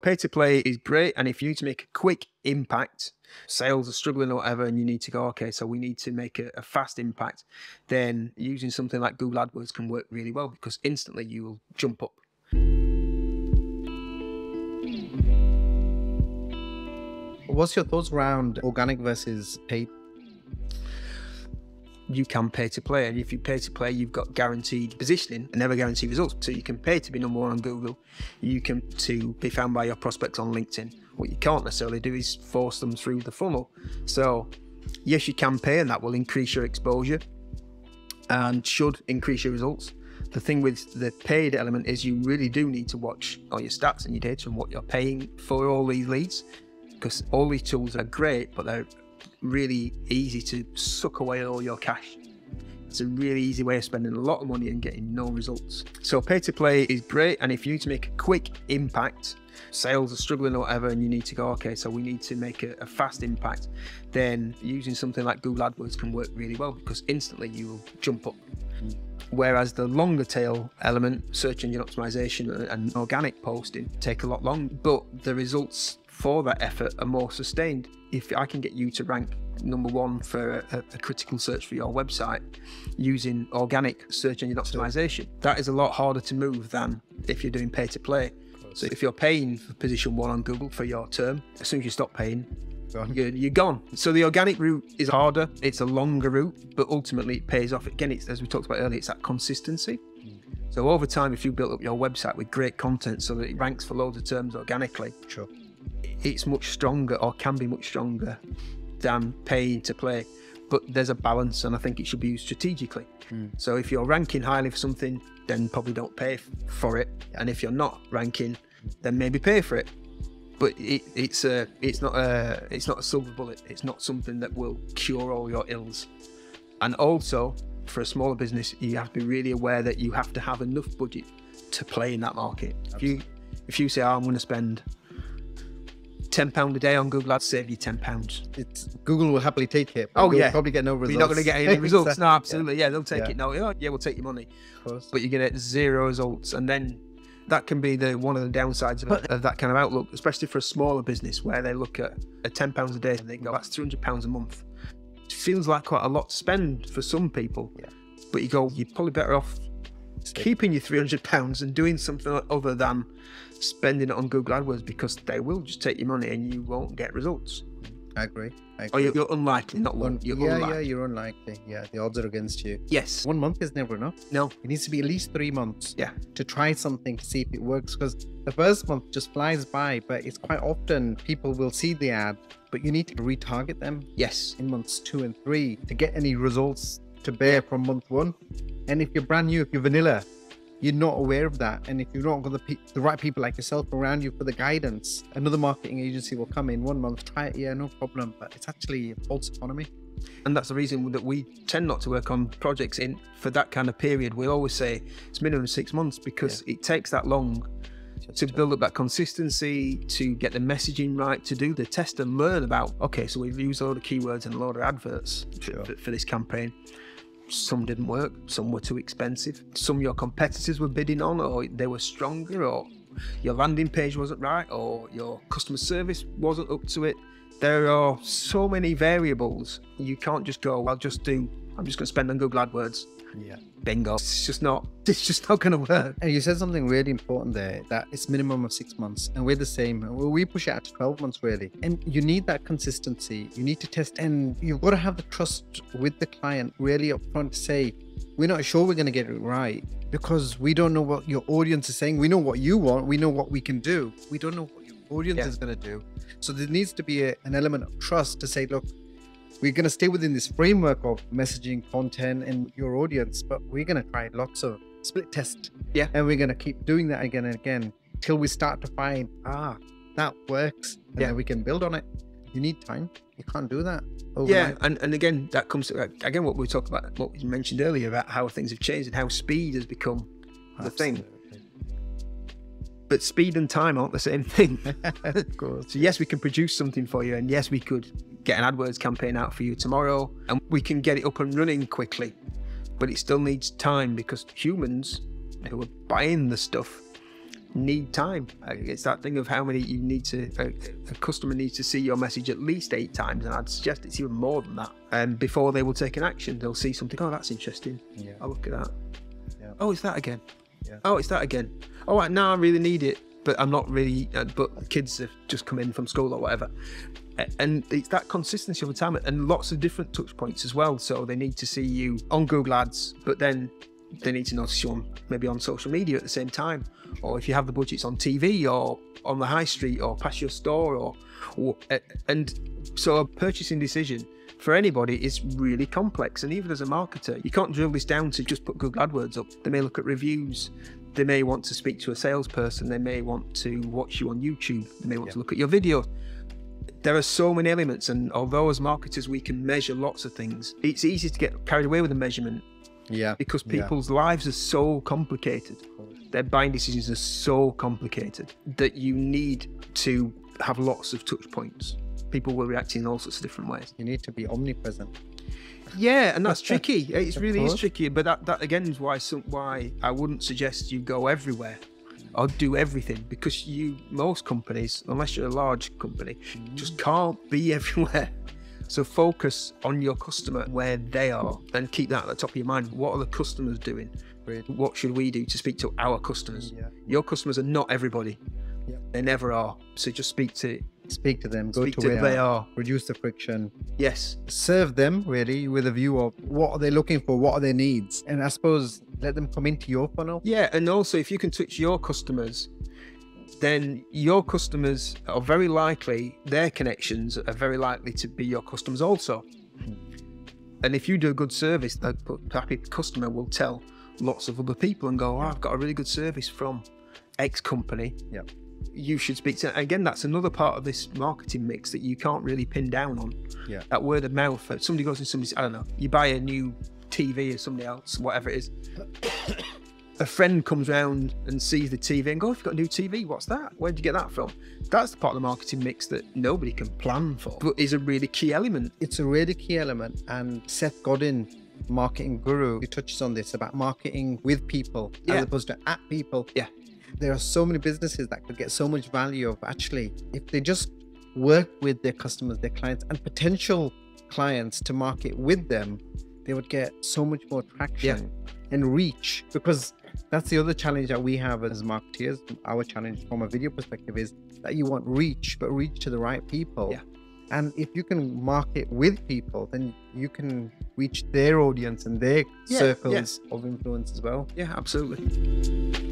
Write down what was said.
pay to play is great. And if you need to make a quick impact, sales are struggling or whatever, and you need to go, okay, so we need to make a fast impact, then using something like Google AdWords can work really well, because instantly you will jump up. What's your thoughts around organic versus paid? You can pay to play, and if you pay to play, you've got guaranteed positioning and never guaranteed results. So you can pay to be number one on Google, you can to be found by your prospects on LinkedIn. What you can't necessarily do is force them through the funnel. So yes, you can pay, and that will increase your exposure and should increase your results. The thing with the paid element is you really do need to watch all your stats and your data and what you're paying for all these leads, because all these tools are great, but they're really easy to suck away all your cash. It's a really easy way of spending a lot of money and getting no results. So pay to play is great, and if you need to make a quick impact, sales are struggling or whatever, and you need to go, okay, so we need to make a fast impact, then using something like Google AdWords can work really well, because instantly you will jump up. Whereas the longer tail element, search engine optimization and organic posting, take a lot longer, but the results for that effort are more sustained. If I can get you to rank number one for a critical search for your website using organic search engine optimization, that is a lot harder to move than if you're doing pay to play. So if you're paying for position one on Google for your term, as soon as you stop paying, you're gone. So the organic route is harder, it's a longer route, but ultimately it pays off. Again, it's, as we talked about earlier, it's that consistency. So over time, if you build up your website with great content so that it ranks for loads of terms organically, Sure. It's much stronger, or can be much stronger, than paying to play. But there's a balance, and I think it should be used strategically. So if you're ranking highly for something, then probably don't pay for it. And if you're not ranking, then maybe pay for it. But it's not a silver bullet. It's not something that will cure all your ills. And also, for a smaller business, you have to be really aware that you have to have enough budget to play in that market. If you say, oh, I'm going to spend £10 a day on Google Ads, save you £10. Google will happily take it. Oh yeah, probably get no results. You're not going to get any results. Exactly. No, absolutely. Yeah, they'll take it. No, yeah, we'll take your money. Of course. But you get zero results, and then that can be one of the downsides of that kind of outlook, especially for a smaller business where they look at £10 a day and they go, that's £300 a month. It feels like quite a lot to spend for some people. Yeah. But you go, you're probably better off keeping your £300 and doing something other than spending it on Google AdWords, because they will just take your money and you won't get results. I agree. Or you're unlikely, not one. You're unlikely. Yeah, you're unlikely. Yeah, the odds are against you. Yes. 1 month is never enough. No. It needs to be at least 3 months. Yeah. To try something to see if it works, because the first month just flies by, but it's quite often people will see the ad, but you need to retarget them. Yes. In months 2 and 3 to get any results to bear from month 1. And if you're brand new, if you're vanilla, you're not aware of that. And if you've not got the right people like yourself around you for the guidance, another marketing agency will come in 1 month, try it, yeah, no problem. But it's actually a false economy. And that's the reason that we tend not to work on projects for that kind of period. We always say it's minimum 6 months, because it takes that long to build up that consistency, to get the messaging right, to do the test and learn about, okay, so we've used a load of keywords and a load of adverts for this campaign. Some didn't work, some were too expensive, some your competitors were bidding on, or they were stronger, or your landing page wasn't right, or your customer service wasn't up to it. There are so many variables. You can't just go, I'm just going to spend on Google AdWords. Yeah. Bingo. It's just not going to work. And you said something really important there, that it's minimum of 6 months, and we're the same. We push it out to 12 months really. And you need that consistency. You need to test, and you've got to have the trust with the client really upfront to say, we're not sure we're going to get it right, because we don't know what your audience is saying. We know what you want. We know what we can do. We don't know what your audience is going to do. So there needs to be an element of trust to say, look, we're going to stay within this framework of messaging, content, and your audience, but we're going to try lots of split tests. Yeah. And we're going to keep doing that again and again till we start to find, that works. And then we can build on it. You need time. You can't do that overnight. Yeah. And again, that comes to, again, what we talked about, what we mentioned earlier about how things have changed and how speed has become the thing. But speed and time aren't the same thing. Of course. So yes, we can produce something for you, and yes, we could get an AdWords campaign out for you tomorrow, and we can get it up and running quickly. But it still needs time, because humans who are buying the stuff need time. It's that thing of how many you need to, a customer needs to see your message at least 8 times, and I'd suggest it's even more than that. And before they will take an action, they'll see something, oh, that's interesting. Yeah. I'll look at that. Yeah. Oh, it's that again. Yeah. Oh, it's that again. Oh, right, now I really need it, but I'm not really, but kids have just come in from school or whatever. And it's that consistency over time, and lots of different touch points as well. So they need to see you on Google Ads, but then they need to notice you on maybe on social media at the same time, or if you have the budgets on TV or on the high street or past your store, and so a purchasing decision for anybody is really complex. And even as a marketer, you can't drill this down to just put Google AdWords up. They may look at reviews, they may want to speak to a salesperson, they may want to watch you on YouTube, they may want to look at your video. There are so many elements, and although as marketers we can measure lots of things, it's easy to get carried away with the measurement. Yeah, because people's lives are so complicated. Their buying decisions are so complicated that you need to have lots of touch points. People will react in all sorts of different ways. You need to be omnipresent. Yeah, and that's tricky. It really is tricky. But that again is why I wouldn't suggest you go everywhere or do everything, because most companies, unless you're a large company, just can't be everywhere. So focus on your customer where they are and keep that at the top of your mind. What are the customers doing? What should we do to speak to our customers? Yeah. Your customers are not everybody. Yeah. They never are. So just speak to them, go to where they are, reduce the friction. Yes. Serve them really with a view of what are they looking for, what are their needs, and I suppose let them come into your funnel. Yeah, and also if you can touch your customers, then your customers are very likely, their connections are very likely to be your customers also. And if you do a good service, a happy customer will tell lots of other people and go, oh, I've got a really good service from X company. Yeah. You should speak to. Again, that's another part of this marketing mix that you can't really pin down on. Yeah. That word of mouth. If somebody goes in somebody's, I don't know, you buy a new TV or somebody else, whatever it is. A friend comes round and sees the TV and goes, oh, you've got a new TV, what's that? Where did you get that from? That's the part of the marketing mix that nobody can plan for, but is a really key element. It's a really key element, and Seth Godin, marketing guru, he touches on this about marketing with people as opposed to at people. Yeah. There are so many businesses that could get so much value of actually, if they just work with their customers, their clients and potential clients to market with them, they would get so much more traction and reach. Because that's the other challenge that we have as marketeers. Our challenge from a video perspective is that you want reach, but reach to the right people. Yeah. And if you can market with people, then you can reach their audience and their circles of influence as well. Yeah, absolutely.